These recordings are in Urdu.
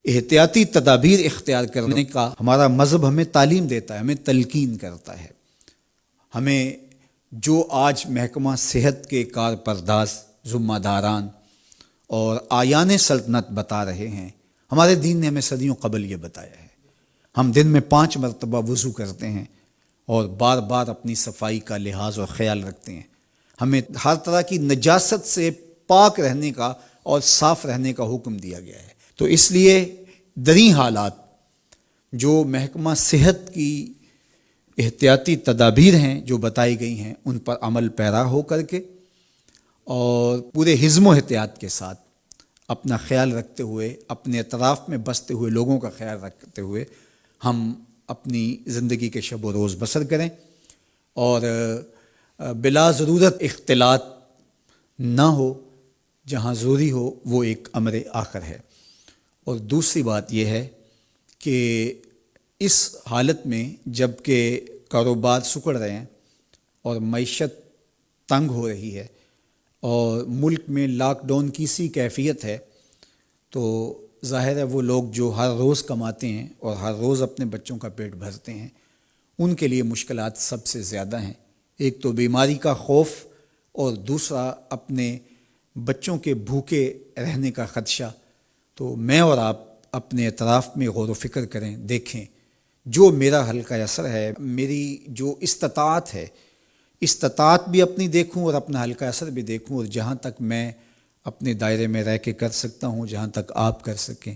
احتیاطی تدابیر اختیار کرنے کا ہمارا مذہب ہمیں تعلیم دیتا ہے، ہمیں تلقین کرتا ہے۔ ہمیں جو آج محکمہ صحت کے کارپرداز، ذمہ داران اور آیان سلطنت بتا رہے ہیں، ہمارے دین نے ہمیں صدیوں قبل یہ بتایا ہے۔ ہم دن میں 5 مرتبہ وضو کرتے ہیں اور بار بار اپنی صفائی کا لحاظ اور خیال رکھتے ہیں۔ ہمیں ہر طرح کی نجاست سے پاک رہنے کا اور صاف رہنے کا حکم دیا گیا ہے۔ تو اس لیے دریں حالات جو محکمہ صحت کی احتیاطی تدابیر ہیں جو بتائی گئی ہیں، ان پر عمل پیرا ہو کر کے اور پورے حزم و احتیاط کے ساتھ اپنا خیال رکھتے ہوئے، اپنے اطراف میں بستے ہوئے لوگوں کا خیال رکھتے ہوئے ہم اپنی زندگی کے شب و روز بسر کریں اور بلا ضرورت اختلاط نہ ہو، جہاں ضروری ہو وہ ایک امر آخر ہے۔ اور دوسری بات یہ ہے کہ اس حالت میں جب کہ کاروبار سکڑ رہے ہیں اور معیشت تنگ ہو رہی ہے اور ملک میں لاک ڈاؤن کی سی کیفیت ہے، تو ظاہر ہے وہ لوگ جو ہر روز کماتے ہیں اور ہر روز اپنے بچوں کا پیٹ بھرتے ہیں، ان کے لیے مشکلات سب سے زیادہ ہیں۔ ایک تو بیماری کا خوف اور دوسرا اپنے بچوں کے بھوکے رہنے کا خدشہ۔ تو میں اور آپ اپنے اطراف میں غور و فکر کریں، دیکھیں جو میرا حلقہ اثر ہے، میری جو استطاعت بھی اپنی دیکھوں اور اپنا حلقہ اثر بھی دیکھوں، اور جہاں تک میں اپنے دائرے میں رہ کے کر سکتا ہوں، جہاں تک آپ کر سکیں،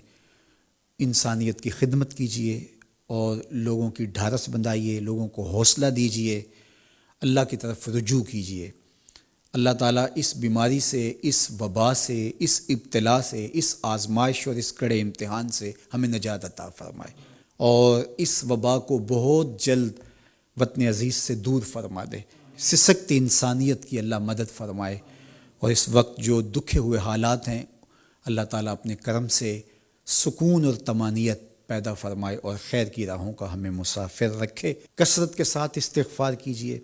انسانیت کی خدمت کیجئے اور لوگوں کی ڈھارس بندھائیے، لوگوں کو حوصلہ دیجئے، اللہ کی طرف رجوع کیجئے۔ اللہ تعالیٰ اس بیماری سے، اس وبا سے، اس ابتلا سے، اس آزمائش اور اس کڑے امتحان سے ہمیں نجات عطا فرمائے اور اس وبا کو بہت جلد وطن عزیز سے دور فرما دے۔ سسکتی انسانیت کی اللہ مدد فرمائے، اور اس وقت جو دکھے ہوئے حالات ہیں، اللہ تعالیٰ اپنے کرم سے سکون اور طمانینت پیدا فرمائے اور خیر کی راہوں کا ہمیں مسافر رکھے۔ کثرت کے ساتھ استغفار کیجیے۔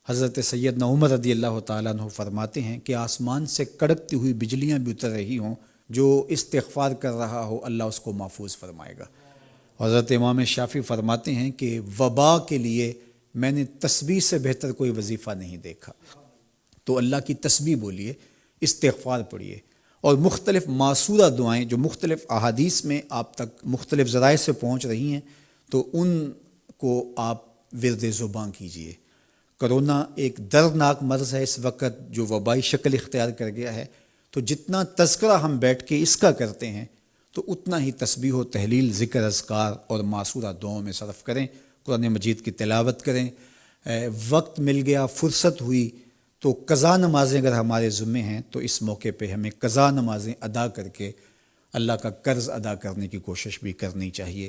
حضرت سیدنا عمر رضی اللہ تعالیٰ عنہ فرماتے ہیں کہ آسمان سے کڑکتی ہوئی بجلیاں بھی اتر رہی ہوں، جو استغفار کر رہا ہو اللہ اس کو محفوظ فرمائے گا۔ حضرت امام شافعی فرماتے ہیں کہ وبا کے لیے میں نے تسبیح سے بہتر کوئی وظیفہ نہیں دیکھا۔ تو اللہ کی تسبیح بولیے، استغفار پڑھیے، اور مختلف معصورہ دعائیں جو مختلف احادیث میں آپ تک مختلف ذرائع سے پہنچ رہی ہیں، تو ان کو آپ ورد زبان کیجیے۔ کرونا ایک دردناک مرض ہے اس وقت جو وبائی شکل اختیار کر گیا ہے، تو جتنا تذکرہ ہم بیٹھ کے اس کا کرتے ہیں تو اتنا ہی تسبیح و تحلیل، ذکر، اذکار اور معصورہ دعاؤں میں صرف کریں، قرآن مجید کی تلاوت کریں۔ وقت مل گیا، فرصت ہوئی تو قضا نمازیں اگر ہمارے ذمے ہیں تو اس موقع پہ ہمیں قضا نمازیں ادا کر کے اللہ کا قرض ادا کرنے کی کوشش بھی کرنی چاہیے۔